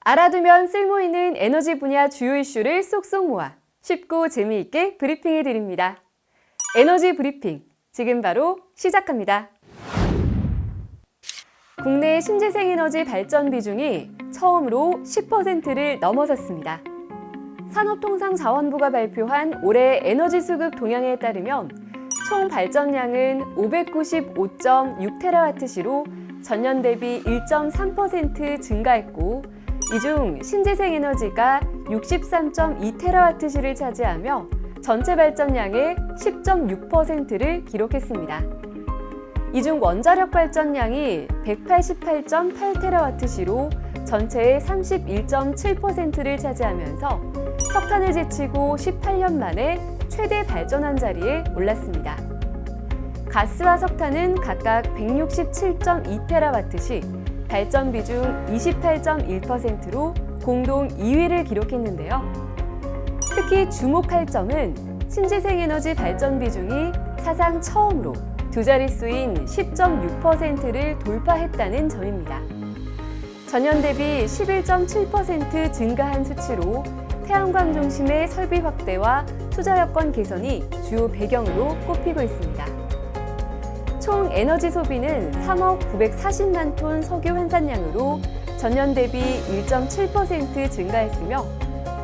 알아두면 쓸모있는 에너지 분야 주요 이슈를 쏙쏙 모아 쉽고 재미있게 브리핑해 드립니다. 에너지 브리핑, 지금 바로 시작합니다. 국내 신재생 에너지 발전 비중이 처음으로 10%를 넘어섰습니다. 산업통상자원부가 발표한 올해 에너지 수급 동향에 따르면 총 발전량은 595.6TWh로 전년 대비 1.3% 증가했고, 이 중 신재생 에너지가 63.2TWh를 차지하며 전체 발전량의 10.6%를 기록했습니다. 이 중 원자력 발전량이 188.8TWh로 전체의 31.7%를 차지하면서 석탄을 제치고 18년 만에 최대 발전한 자리에 올랐습니다. 가스와 석탄은 각각 167.2TWh 시 발전 비중 28.1%로 공동 2위를 기록했는데요. 특히 주목할 점은 신재생 에너지 발전 비중이 사상 처음으로 두 자릿수인 10.6%를 돌파했다는 점입니다. 전년 대비 11.7% 증가한 수치로 태양광 중심의 설비 확대와 투자 여건 개선이 주요 배경으로 꼽히고 있습니다. 총 에너지 소비는 3억 940만 톤 석유 환산량으로 전년 대비 1.7% 증가했으며,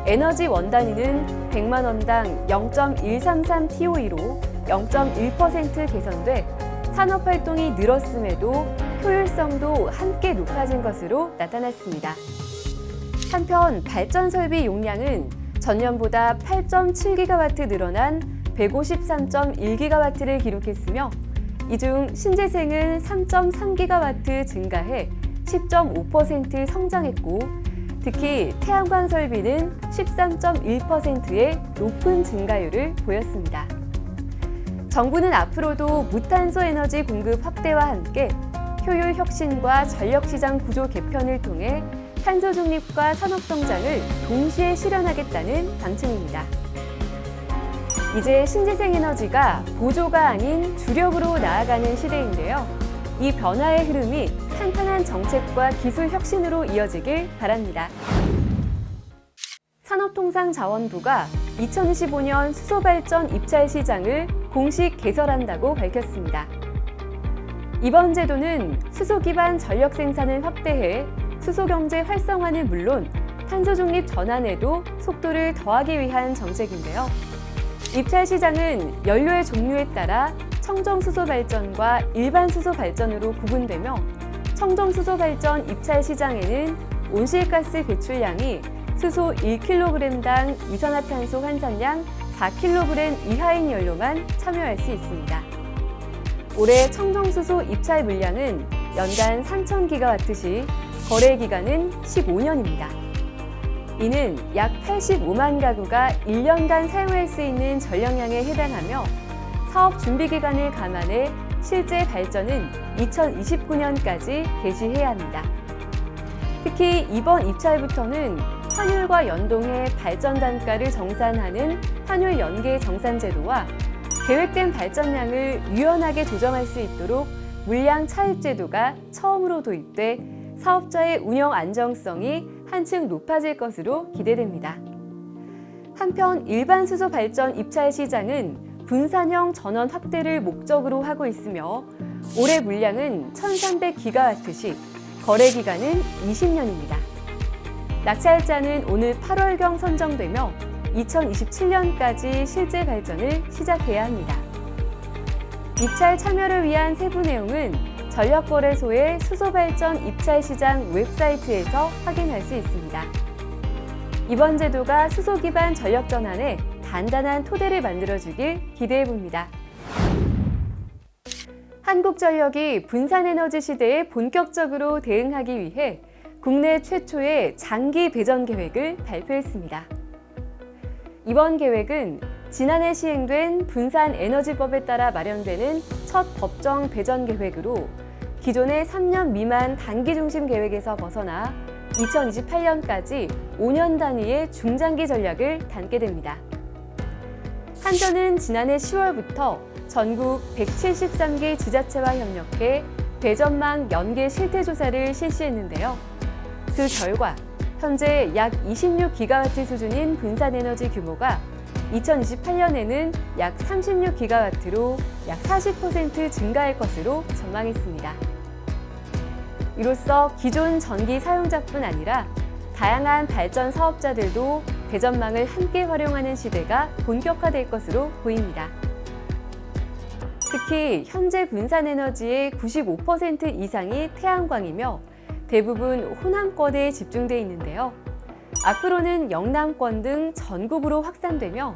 에너지 원단위는 100만 원당 0.133TOE로 0.1% 개선돼 산업활동이 늘었음에도 효율성도 함께 높아진 것으로 나타났습니다. 한편 발전 설비 용량은 전년보다 8.7GW 늘어난 153.1GW를 기록했으며, 이 중 신재생은 3.3GW 증가해 10.5% 성장했고, 특히 태양광 설비는 13.1%의 높은 증가율을 보였습니다. 정부는 앞으로도 무탄소 에너지 공급 확대와 함께 효율 혁신과 전력시장 구조 개편을 통해 탄소 중립과 산업 성장을 동시에 실현하겠다는 방침입니다. 이제 신재생 에너지가 보조가 아닌 주력으로 나아가는 시대인데요. 이 변화의 흐름이 탄탄한 정책과 기술 혁신으로 이어지길 바랍니다. 산업통상자원부가 2025년 수소발전 입찰 시장을 공식 개설한다고 밝혔습니다. 이번 제도는 수소 기반 전력 생산을 확대해 수소 경제 활성화는 물론 탄소 중립 전환에도 속도를 더하기 위한 정책인데요. 입찰 시장은 연료의 종류에 따라 청정수소 발전과 일반 수소 발전으로 구분되며, 청정수소 발전 입찰 시장에는 온실가스 배출량이 수소 1kg당 이산화탄소 환산량 4kg 이하인 연료만 참여할 수 있습니다. 올해 청정수소 입찰 물량은 연간 3,000GWh, 거래 기간은 15년입니다. 이는 약 85만 가구가 1년간 사용할 수 있는 전력량에 해당하며, 사업 준비 기간을 감안해 실제 발전은 2029년까지 개시해야 합니다. 특히 이번 입찰부터는 환율과 연동해 발전 단가를 정산하는 환율 연계 정산 제도와 계획된 발전량을 유연하게 조정할 수 있도록 물량 차입 제도가 처음으로 도입돼 사업자의 운영 안정성이 한층 높아질 것으로 기대됩니다. 한편 일반 수소 발전 입찰 시장은 분산형 전원 확대를 목적으로 하고 있으며, 올해 물량은 1,300GWh, 거래 기간은 20년입니다. 낙찰자는 오늘 8월경 선정되며 2027년까지 실제 발전을 시작해야 합니다. 입찰 참여를 위한 세부 내용은 전력거래소의 수소발전 입찰 시장 웹사이트에서 확인할 수 있습니다. 이번 제도가 수소 기반 전력 전환에 단단한 토대를 만들어주길 기대해봅니다. 한국전력이 분산에너지 시대에 본격적으로 대응하기 위해 국내 최초의 장기 배전 계획을 발표했습니다. 이번 계획은 지난해 시행된 분산에너지법에 따라 마련되는 첫 법정 배전 계획으로, 기존의 3년 미만 단기 중심 계획에서 벗어나 2028년까지 5년 단위의 중장기 전략을 담게 됩니다. 한전은 지난해 10월부터 전국 173개 지자체와 협력해 배전망 연계 실태 조사를 실시했는데요. 그 결과 현재 약 26기가와트 수준인 분산에너지 규모가 2028년에는 약 36기가와트로 약 40% 증가할 것으로 전망했습니다. 이로써 기존 전기 사용자뿐 아니라 다양한 발전 사업자들도 대전망을 함께 활용하는 시대가 본격화될 것으로 보입니다. 특히 현재 분산에너지의 95% 이상이 태양광이며 대부분 호남권에 집중되어 있는데요. 앞으로는 영남권 등 전국으로 확산되며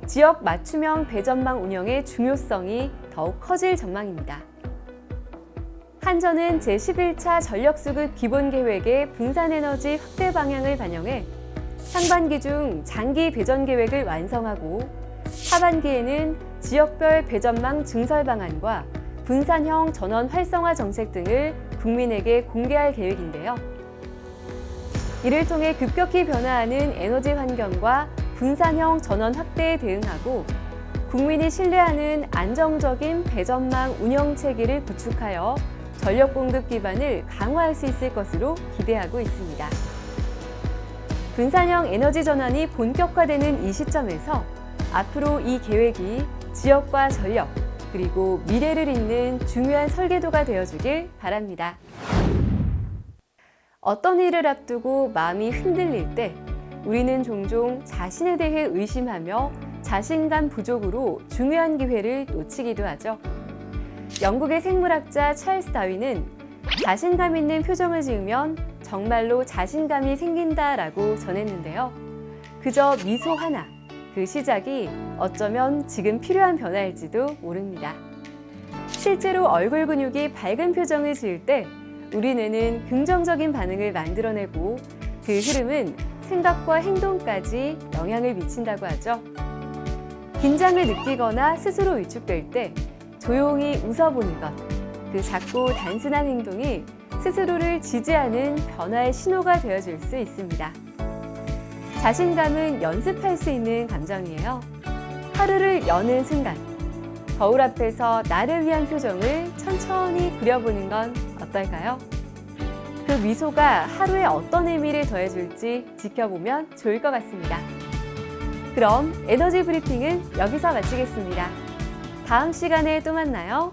지역 맞춤형 배전망 운영의 중요성이 더욱 커질 전망입니다. 한전은 제11차 전력수급 기본계획의 분산에너지 확대 방향을 반영해 상반기 중 장기 배전 계획을 완성하고 하반기에는 지역별 배전망 증설 방안과 분산형 전원 활성화 정책 등을 국민에게 공개할 계획인데요. 이를 통해 급격히 변화하는 에너지 환경과 분산형 전원 확대에 대응하고 국민이 신뢰하는 안정적인 배전망 운영 체계를 구축하여 전력 공급 기반을 강화할 수 있을 것으로 기대하고 있습니다. 분산형 에너지 전환이 본격화되는 이 시점에서 앞으로 이 계획이 지역과 전력, 그리고 미래를 잇는 중요한 설계도가 되어주길 바랍니다. 어떤 일을 앞두고 마음이 흔들릴 때 우리는 종종 자신에 대해 의심하며 자신감 부족으로 중요한 기회를 놓치기도 하죠. 영국의 생물학자 찰스 다윈은 자신감 있는 표정을 지으면 정말로 자신감이 생긴다라고 전했는데요. 그저 미소 하나, 그 시작이 어쩌면 지금 필요한 변화일지도 모릅니다. 실제로 얼굴 근육이 밝은 표정을 지을 때 우리 뇌는 긍정적인 반응을 만들어내고 그 흐름은 생각과 행동까지 영향을 미친다고 하죠. 긴장을 느끼거나 스스로 위축될 때 조용히 웃어보는 것, 그 작고 단순한 행동이 스스로를 지지하는 변화의 신호가 되어줄 수 있습니다. 자신감은 연습할 수 있는 감정이에요. 하루를 여는 순간, 거울 앞에서 나를 위한 표정을 천천히 그려보는 건 어떨까요? 그 미소가 하루에 어떤 의미를 더해줄지 지켜보면 좋을 것 같습니다. 그럼 에너지 브리핑은 여기서 마치겠습니다. 다음 시간에 또 만나요.